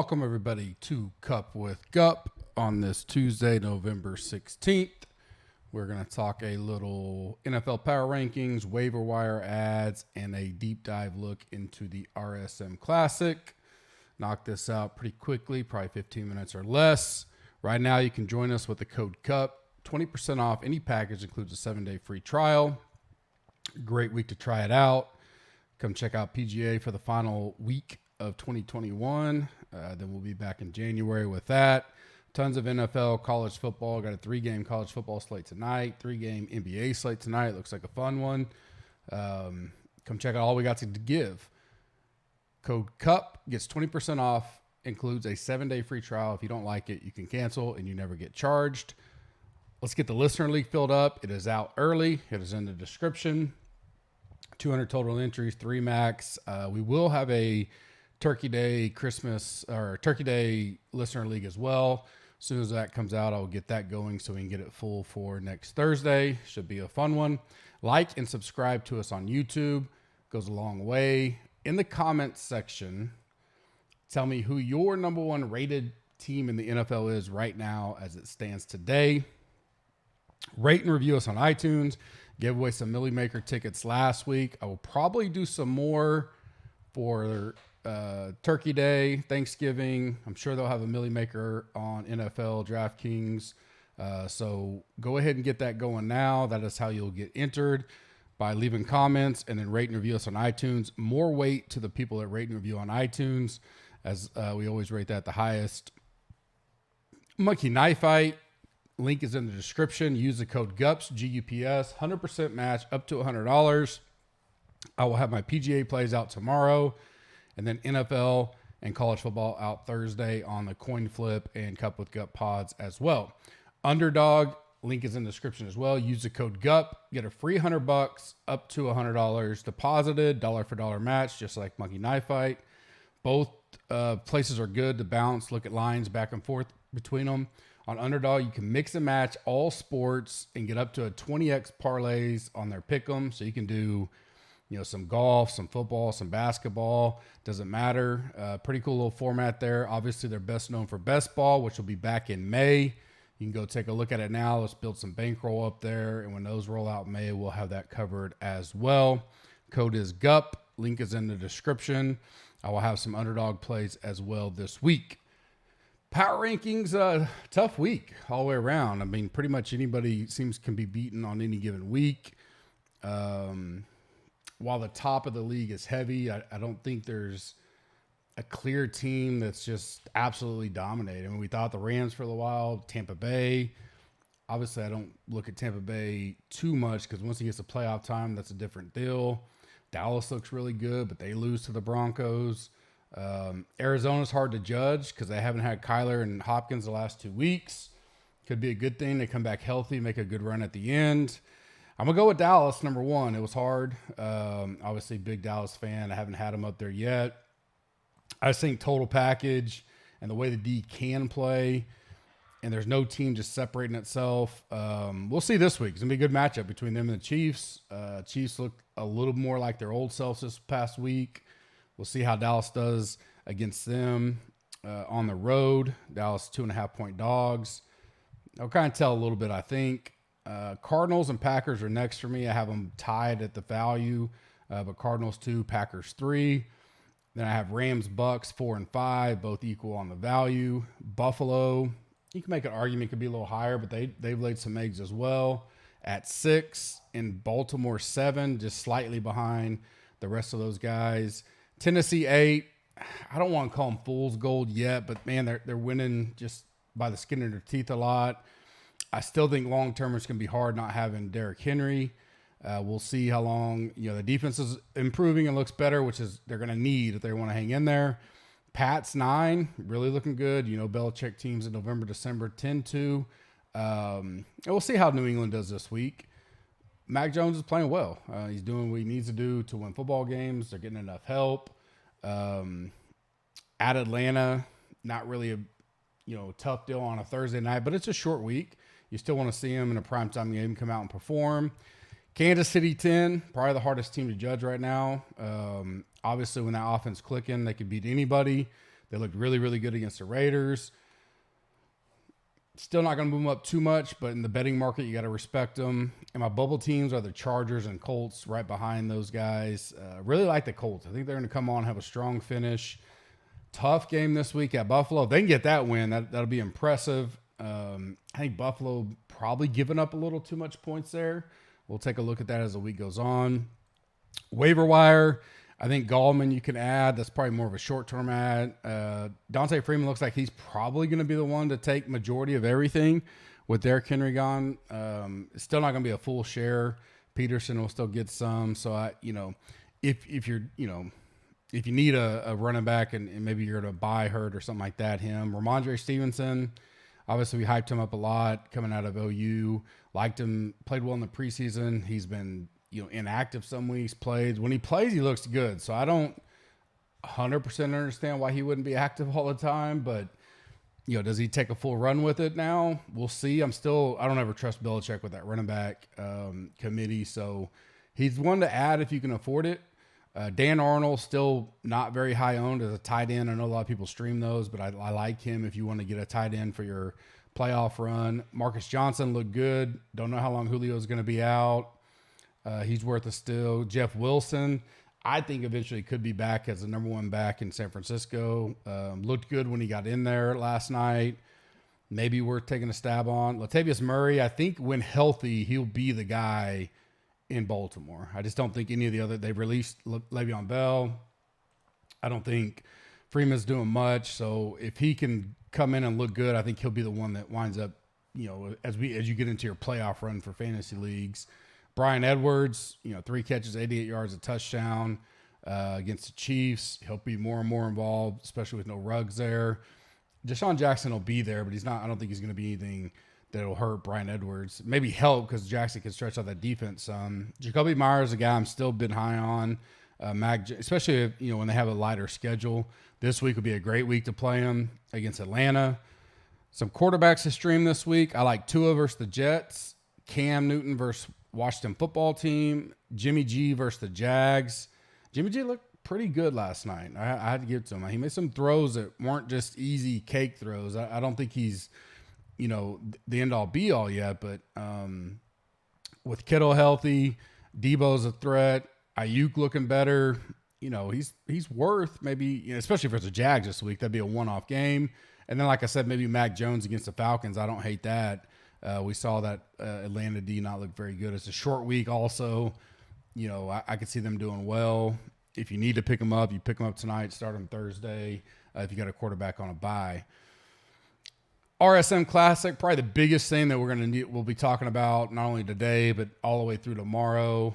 Welcome, everybody, to Cup with Gup on this Tuesday, November 16th. We're going to talk a little NFL power rankings, waiver wire ads, and a deep dive look into the RSM Classic. Knock this out pretty quickly, probably 15 minutes or less. Right now, you can join us with the code CUP. 20% off any package, includes a 7-day free trial. Great week to try it out. Come check out PGA for the final week of 2021. Then we'll be back in January with that. Tons of NFL, college football. Got a 3-game college football slate tonight. 3-game NBA slate tonight. Looks like a fun one. Come check out all we got to give. Code CUP gets 20% off. Includes a 7-day free trial. If you don't like it, you can cancel and you never get charged. Let's get the listener league filled up. It is out early. It is in the description. 200 total entries, 3 max. We will have a Turkey Day Turkey Day listener league as well. As soon as that comes out, I'll get that going so we can get it full for next Thursday. Should be a fun one. Like and subscribe to us on YouTube. Goes a long way. In the comments section, tell me who your number 1 rated team in the NFL is right now as it stands today. Rate and review us on iTunes. Gave away some Millie Maker tickets last week. I will probably do some more for Turkey Day, Thanksgiving. I'm sure they'll have a Millie Maker on NFL, DraftKings. So go ahead and get that going now. That is how you'll get entered, by leaving comments and then rate and review us on iTunes. More weight to the people that rate and review on iTunes, as we always rate that the highest. Monkey Knife Fight. Link is in the description. Use the code GUPS, G-U-P-S, 100% match up to $100. I will have my PGA plays out tomorrow, and then NFL and college football out Thursday on the coin flip and Cup with Gup pods as well. Underdog, link is in the description as well. Use the code GUP, get a free $100 up to $100 deposited, dollar for dollar match, just like Monkey Knife Fight. Both places are good to bounce, look at lines back and forth between them. On Underdog, you can mix and match all sports and get up to a 20x parlays on their pick'em. So you can do, some golf, some football, some basketball. Doesn't matter. Pretty cool little format there. Obviously, they're best known for best ball, which will be back in May. You can go take a look at it now. Let's build some bankroll up there. And when those roll out in May, we'll have that covered as well. Code is GUP. Link is in the description. I will have some Underdog plays as well this week. Power rankings, tough week all the way around. I mean, pretty much anybody can be beaten on any given week. While the top of the league is heavy, I don't think there's a clear team that's just absolutely dominating. I mean, we thought the Rams for a while, Tampa Bay. Obviously, I don't look at Tampa Bay too much because once it gets to playoff time, that's a different deal. Dallas looks really good, but they lose to the Broncos. Arizona's hard to judge because they haven't had Kyler and Hopkins the last 2 weeks. Could be a good thing. They come back healthy, make a good run at the end. I'm going to go with Dallas, number 1. It was hard. Obviously, big Dallas fan. I haven't had them up there yet. I just think total package and the way the D can play, and there's no team just separating itself. We'll see this week. It's going to be a good matchup between them and the Chiefs. Chiefs look a little more like their old selves this past week. We'll see how Dallas does against them on the road. Dallas 2.5-point dogs. I'll kind of tell a little bit, I think. Cardinals and Packers are next for me. I have them tied at the value, but Cardinals 2, Packers 3. Then I have Rams, Bucks 4 and 5, both equal on the value. Buffalo, you can make an argument could be a little higher, but they've laid some eggs as well at 6, and Baltimore 7, just slightly behind the rest of those guys. Tennessee 8. I don't want to call them fool's gold yet, but man, they're winning just by the skin of their teeth a lot. I still think long term it's going to be hard not having Derrick Henry. We'll see how long. The defense is improving and looks better, which is they're going to need if they want to hang in there. Pats 9, really looking good. Belichick teams in November, December 10-2. And we'll see how New England does this week. Mac Jones is playing well. He's doing what he needs to do to win football games. They're getting enough help. At Atlanta, not really a tough deal on a Thursday night, but it's a short week. You still want to see him in a primetime game come out and perform. Kansas City 10, probably the hardest team to judge right now. Obviously, when that offense clicking, they could beat anybody. They looked really, really good against the Raiders. Still not going to move them up too much, but in the betting market, you got to respect them. And my bubble teams are the Chargers and Colts right behind those guys. Really like the Colts. I think they're going to come on, have a strong finish. Tough game this week at Buffalo. If they can get that win, that'll be impressive. I think Buffalo probably giving up a little too much points there. We'll take a look at that as the week goes on. Waiver wire, I think Gallman you can add. That's probably more of a short-term add. Dante Freeman looks like he's probably going to be the one to take majority of everything with Derrick Henry gone. It's still not going to be a full share. Peterson will still get some. So, if you're, if you need a running back and maybe you're going to buy hurt or something like that, him. Ramondre Stevenson, obviously we hyped him up a lot coming out of OU. Liked him, played well in the preseason. He's been inactive some weeks, played. When he plays, he looks good. So I don't 100% understand why he wouldn't be active all the time, but does he take a full run with it now? We'll see. I don't ever trust Belichick with that running back committee. So he's one to add if you can afford it. Dan Arnold, still not very high owned as a tight end. I know a lot of people stream those, but I like him if you want to get a tight end for your playoff run. Marcus Johnson looked good. Don't know how long Julio is going to be out. He's worth a steal. Jeff Wilson, I think eventually could be back as the number one back in San Francisco. Looked good when he got in there last night. Maybe worth taking a stab on. Latavius Murray, I think when healthy, he'll be the guy in Baltimore. I just don't think any of the other, they've released Le'Veon Bell. I don't think Freeman's doing much. So if he can come in and look good, I think he'll be the one that winds up, as you get into your playoff run for fantasy leagues. Bryan Edwards, 3 catches, 88 yards, a touchdown against the Chiefs. He'll be more and more involved, especially with no Ruggs there. Deshaun Jackson will be there, but I don't think he's going to be anything that'll hurt Bryan Edwards. Maybe help because Jackson can stretch out that defense some. Jacoby Myers, a guy I'm still been high on. Especially if, when they have a lighter schedule. This week would be a great week to play him against Atlanta. Some quarterbacks to stream this week. I like Tua versus the Jets. Cam Newton versus Washington football team. Jimmy G versus the Jags. Jimmy G looked pretty good last night. I had to give it to him. He made some throws that weren't just easy cake throws. I don't think he's, the end all be all yet, but with Kittle healthy, Debo's a threat. Ayuk looking better. He's worth maybe, especially if it's a Jags this week, that'd be a one-off game. And then, like I said, maybe Mac Jones against the Falcons. I don't hate that. We saw that Atlanta D not look very good. It's a short week also. I could see them doing well. If you need to pick them up, you pick them up tonight, start them Thursday if you got a quarterback on a bye. RSM Classic, probably the biggest thing that we'll be talking about not only today, but all the way through tomorrow.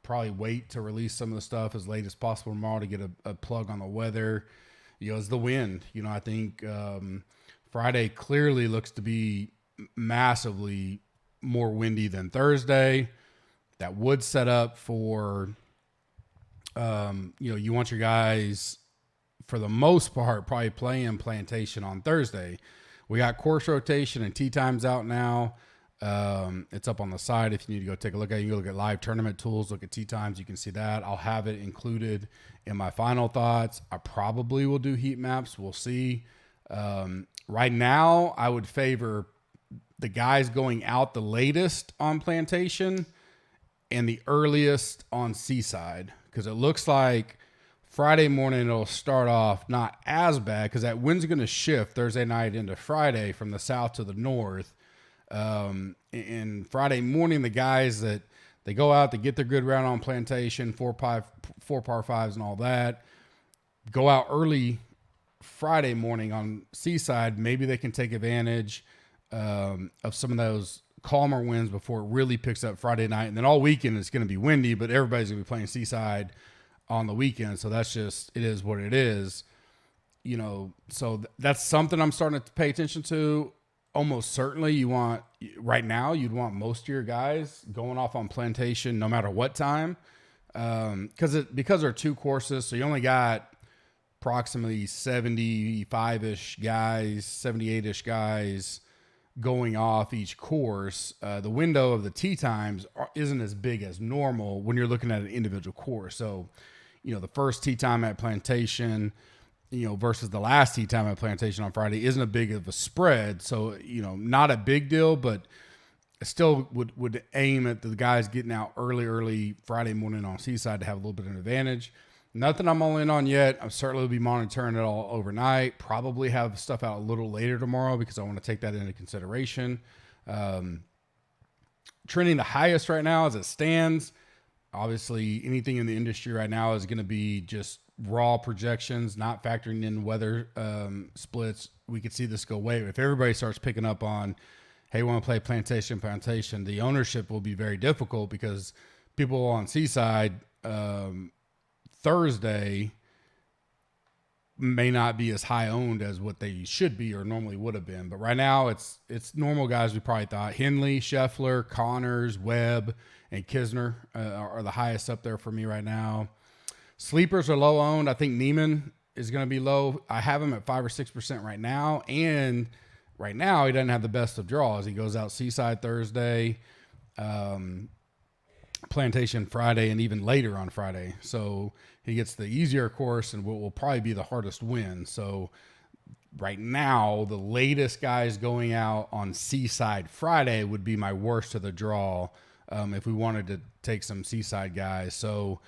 Probably wait to release some of the stuff as late as possible tomorrow to get a plug on the weather. Is the wind. I think Friday clearly looks to be massively more windy than Thursday. That would set up for, you want your guys, for the most part, probably playing Plantation on Thursday. We got course rotation and tee times out now. It's up on the side if you need to go take a look at it. You can look at live tournament tools, look at tee times. You can see that. I'll have it included in my final thoughts. I probably will do heat maps. We'll see. Right now, I would favor the guys going out the latest on Plantation and the earliest on Seaside, because it looks like Friday morning it'll start off not as bad because that wind's going to shift Thursday night into Friday from the south to the north. And Friday morning, the guys that they go out, they get their good round on Plantation, four par fives and all that, go out early Friday morning on Seaside. Maybe they can take advantage of some of those calmer winds before it really picks up Friday night. And then all weekend it's going to be windy, but everybody's going to be playing Seaside on the weekend. So that's just, it is what it is. So that's something I'm starting to pay attention to. Almost certainly right now you'd want most of your guys going off on Plantation no matter what time. Because there are 2 courses, so you only got approximately 75-ish guys, 78-ish guys going off each course. The window of the tee times isn't as big as normal when you're looking at an individual course. So, the first tee time at Plantation versus the last tee time at Plantation on Friday isn't a big of a spread. So, not a big deal, but I still would aim at the guys getting out early Friday morning on Seaside to have a little bit of an advantage. Nothing I'm all in on yet. I'm certainly will be monitoring it all overnight. Probably have stuff out a little later tomorrow because I want to take that into consideration. Trending the highest right now as it stands. Obviously, anything in the industry right now is going to be just raw projections, not factoring in weather splits. We could see this go away. If everybody starts picking up on, hey, want to play Plantation, the ownership will be very difficult because people on Seaside Thursday may not be as high owned as what they should be or normally would have been. But right now it's normal guys we probably thought. Henley, Scheffler, Connors, Webb, and Kisner are the highest up there for me right now. Sleepers are low owned. I think Neiman is going to be low. I have him at 5 or 6% right now. And right now he doesn't have the best of draws. He goes out Seaside Thursday, Plantation Friday, and even later on Friday. So he gets the easier course and what will probably be the hardest win. So right now, the latest guys going out on Seaside Friday would be my worst of the draw if we wanted to take some Seaside guys. So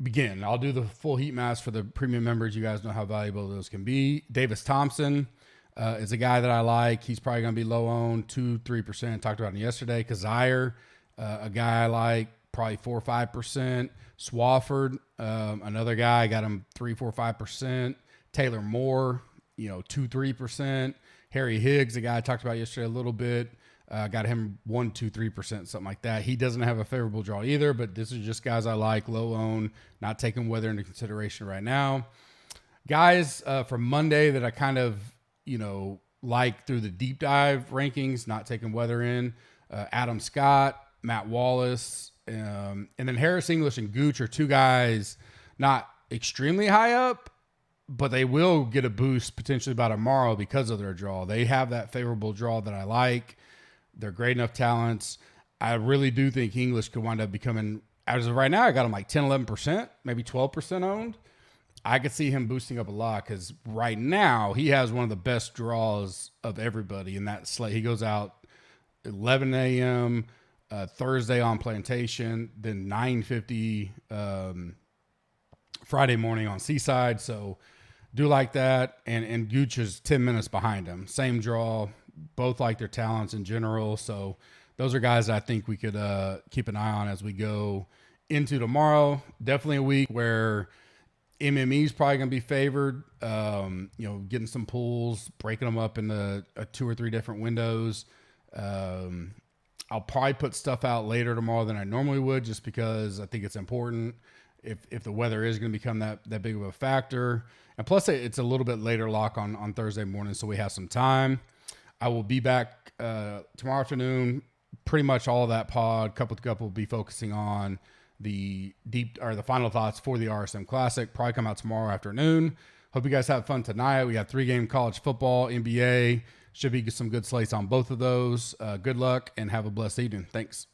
begin. I'll do the full heat maps for the premium members. You guys know how valuable those can be. Davis Thompson is a guy that I like. He's probably going to be low owned, 2-3%. Talked about him yesterday. Kazire, a guy I like, probably 4 or 5%. Swafford, another guy, got him 3, 4, 5%. Taylor Moore, 2-3%. Harry Higgs, a guy I talked about yesterday a little bit, got him 1, 2, 3%, something like that. He doesn't have a favorable draw either, but this is just guys I like, low own, not taking weather into consideration right now. Guys for Monday that I kind of, like through the deep dive rankings, not taking weather in, Adam Scott, Matt Wallace, and then Harris English and Gooch are two guys not extremely high up, but they will get a boost potentially by tomorrow because of their draw. They have that favorable draw that I like. They're great enough talents. I really do think English could wind up becoming, as of right now, I got him like 10, 11%, maybe 12% owned. I could see him boosting up a lot because right now he has one of the best draws of everybody in that slate. He goes out 11 a.m., Thursday on Plantation, then 9:50 Friday morning on Seaside. So do like that. And Gooch is 10 minutes behind him. Same draw. Both like their talents in general. So those are guys I think we could keep an eye on as we go into tomorrow. Definitely a week where MME is probably going to be favored. Getting some pools, breaking them up into 2 or 3 different windows. I'll probably put stuff out later tomorrow than I normally would just because I think it's important if the weather is going to become that big of a factor. And plus, it's a little bit later lock on Thursday morning, so we have some time. I will be back tomorrow afternoon. Pretty much all of that pod, couple to couple, will be focusing on the final thoughts for the RSM Classic. Probably come out tomorrow afternoon. Hope you guys have fun tonight. We got 3-game college football, NBA. Should be some good slates on both of those. Good luck and have a blessed evening. Thanks.